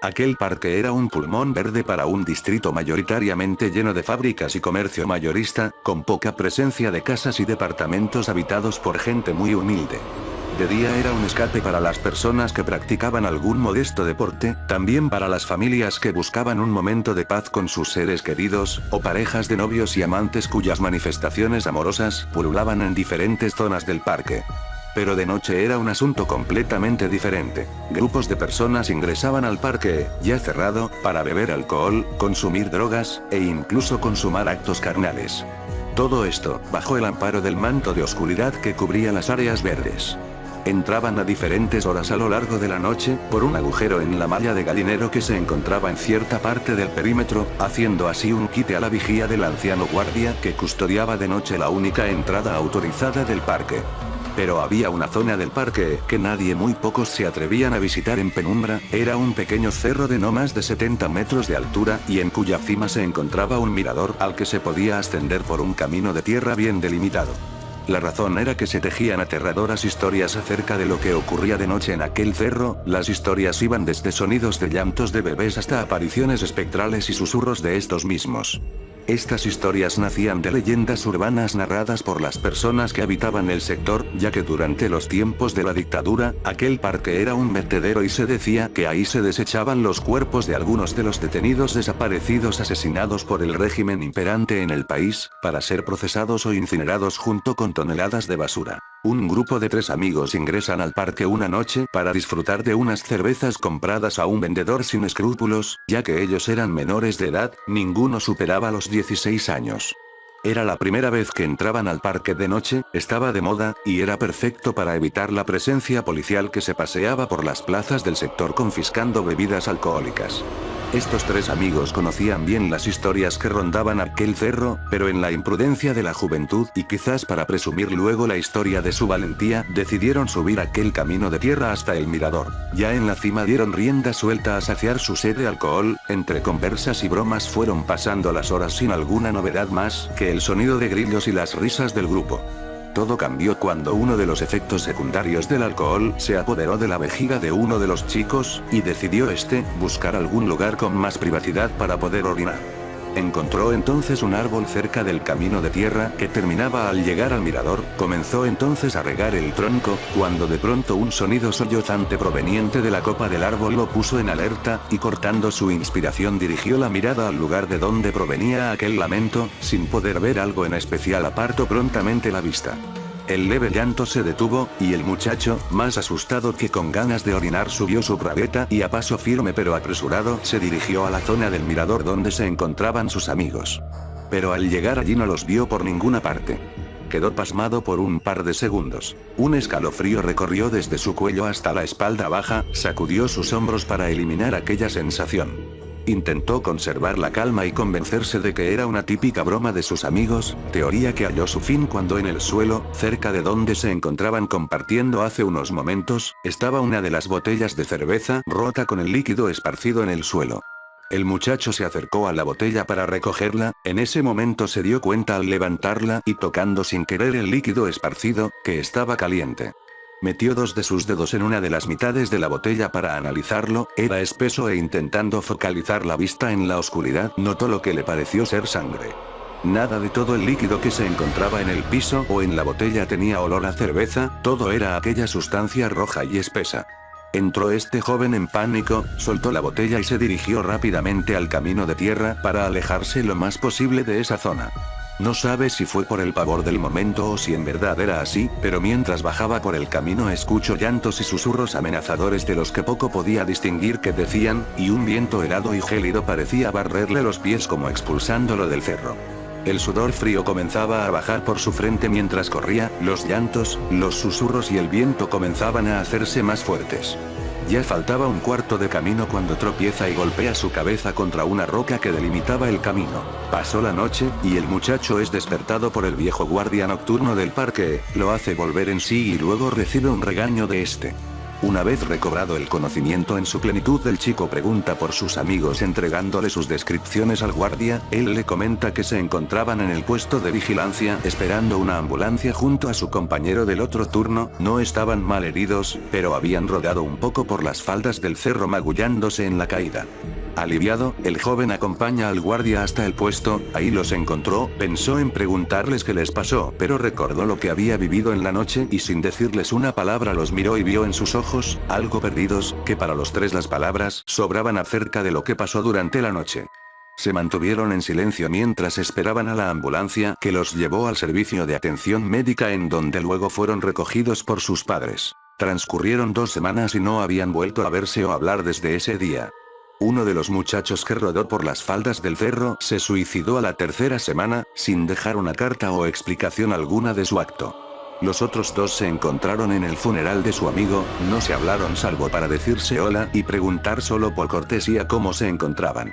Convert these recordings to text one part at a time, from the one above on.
Aquel parque era un pulmón verde para un distrito mayoritariamente lleno de fábricas y comercio mayorista, con poca presencia de casas y departamentos habitados por gente muy humilde. De día era un escape para las personas que practicaban algún modesto deporte, también para las familias que buscaban un momento de paz con sus seres queridos, o parejas de novios y amantes cuyas manifestaciones amorosas pululaban en diferentes zonas del parque. Pero de noche era un asunto completamente diferente. Grupos de personas ingresaban al parque, ya cerrado, para beber alcohol, consumir drogas, e incluso consumar actos carnales. Todo esto, bajo el amparo del manto de oscuridad que cubría las áreas verdes. Entraban a diferentes horas a lo largo de la noche, por un agujero en la malla de gallinero que se encontraba en cierta parte del perímetro, haciendo así un quite a la vigía del anciano guardia que custodiaba de noche la única entrada autorizada del parque. Pero había una zona del parque que muy pocos se atrevían a visitar en penumbra, era un pequeño cerro de no más de 70 metros de altura y en cuya cima se encontraba un mirador al que se podía ascender por un camino de tierra bien delimitado. La razón era que se tejían aterradoras historias acerca de lo que ocurría de noche en aquel cerro, las historias iban desde sonidos de llantos de bebés hasta apariciones espectrales y susurros de estos mismos. Estas historias nacían de leyendas urbanas narradas por las personas que habitaban el sector, ya que durante los tiempos de la dictadura, aquel parque era un vertedero y se decía que ahí se desechaban los cuerpos de algunos de los detenidos desaparecidos asesinados por el régimen imperante en el país, para ser procesados o incinerados junto con toneladas de basura. Un grupo de 3 amigos ingresan al parque una noche para disfrutar de unas cervezas compradas a un vendedor sin escrúpulos, ya que ellos eran menores de edad, ninguno superaba los 16 años. Era la primera vez que entraban al parque de noche, estaba de moda, y era perfecto para evitar la presencia policial que se paseaba por las plazas del sector confiscando bebidas alcohólicas. Estos 3 amigos conocían bien las historias que rondaban aquel cerro, pero en la imprudencia de la juventud y quizás para presumir luego la historia de su valentía, decidieron subir aquel camino de tierra hasta el mirador. Ya en la cima dieron rienda suelta a saciar su sed de alcohol, entre conversas y bromas fueron pasando las horas sin alguna novedad más que el sonido de grillos y las risas del grupo. Todo cambió cuando uno de los efectos secundarios del alcohol se apoderó de la vejiga de uno de los chicos, y decidió buscar algún lugar con más privacidad para poder orinar. Encontró entonces un árbol cerca del camino de tierra que terminaba al llegar al mirador, comenzó entonces a regar el tronco, cuando de pronto un sonido sollozante proveniente de la copa del árbol lo puso en alerta, y cortando su inspiración dirigió la mirada al lugar de donde provenía aquel lamento, sin poder ver algo en especial apartó prontamente la vista. El leve llanto se detuvo, y el muchacho, más asustado que con ganas de orinar, subió su bragueta y a paso firme pero apresurado se dirigió a la zona del mirador donde se encontraban sus amigos. Pero al llegar allí no los vio por ninguna parte. Quedó pasmado por un par de segundos. Un escalofrío recorrió desde su cuello hasta la espalda baja, sacudió sus hombros para eliminar aquella sensación. Intentó conservar la calma y convencerse de que era una típica broma de sus amigos, teoría que halló su fin cuando en el suelo, cerca de donde se encontraban compartiendo hace unos momentos, estaba una de las botellas de cerveza rota con el líquido esparcido en el suelo. El muchacho se acercó a la botella para recogerla, en ese momento se dio cuenta al levantarla y tocando sin querer el líquido esparcido, que estaba caliente. Metió 2 de sus dedos en una de las mitades de la botella para analizarlo, era espeso e intentando focalizar la vista en la oscuridad, notó lo que le pareció ser sangre. Nada de todo el líquido que se encontraba en el piso o en la botella tenía olor a cerveza, todo era aquella sustancia roja y espesa. Entró este joven en pánico, soltó la botella y se dirigió rápidamente al camino de tierra para alejarse lo más posible de esa zona. No sabe si fue por el pavor del momento o si en verdad era así, pero mientras bajaba por el camino escuchó llantos y susurros amenazadores de los que poco podía distinguir qué decían, y un viento helado y gélido parecía barrerle los pies como expulsándolo del cerro. El sudor frío comenzaba a bajar por su frente mientras corría, los llantos, los susurros y el viento comenzaban a hacerse más fuertes. Ya faltaba un cuarto de camino cuando tropieza y golpea su cabeza contra una roca que delimitaba el camino. Pasó la noche, y el muchacho es despertado por el viejo guardia nocturno del parque, lo hace volver en sí y luego recibe un regaño de este. Una vez recobrado el conocimiento en su plenitud, el chico pregunta por sus amigos entregándole sus descripciones al guardia. Él le comenta que se encontraban en el puesto de vigilancia esperando una ambulancia junto a su compañero del otro turno. No estaban mal heridos, pero habían rodado un poco por las faldas del cerro magullándose en la caída. Aliviado, el joven acompaña al guardia hasta el puesto. Ahí los encontró, pensó en preguntarles qué les pasó, pero recordó lo que había vivido en la noche y sin decirles una palabra los miró y vio en sus ojos, algo perdidos, que para los tres las palabras sobraban acerca de lo que pasó durante la noche. Se mantuvieron en silencio mientras esperaban a la ambulancia que los llevó al servicio de atención médica en donde luego fueron recogidos por sus padres. Transcurrieron 2 semanas y no habían vuelto a verse o hablar desde ese día. Uno de los muchachos que rodó por las faldas del cerro se suicidó a la 3ª semana, sin dejar una carta o explicación alguna de su acto. Los otros 2 se encontraron en el funeral de su amigo, no se hablaron salvo para decirse hola y preguntar solo por cortesía cómo se encontraban.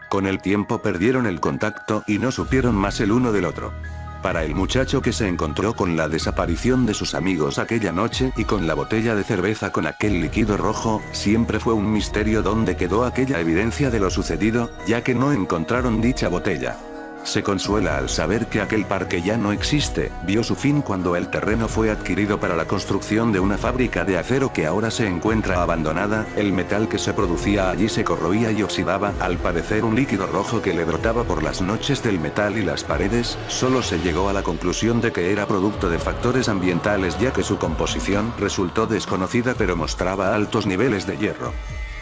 Con el tiempo perdieron el contacto y no supieron más el uno del otro. Para el muchacho que se encontró con la desaparición de sus amigos aquella noche y con la botella de cerveza con aquel líquido rojo, siempre fue un misterio dónde quedó aquella evidencia de lo sucedido, ya que no encontraron dicha botella. Se consuela al saber que aquel parque ya no existe, vio su fin cuando el terreno fue adquirido para la construcción de una fábrica de acero que ahora se encuentra abandonada. El metal que se producía allí se corroía y oxidaba, al parecer un líquido rojo que le brotaba por las noches del metal y las paredes. Solo se llegó a la conclusión de que era producto de factores ambientales ya que su composición resultó desconocida pero mostraba altos niveles de hierro.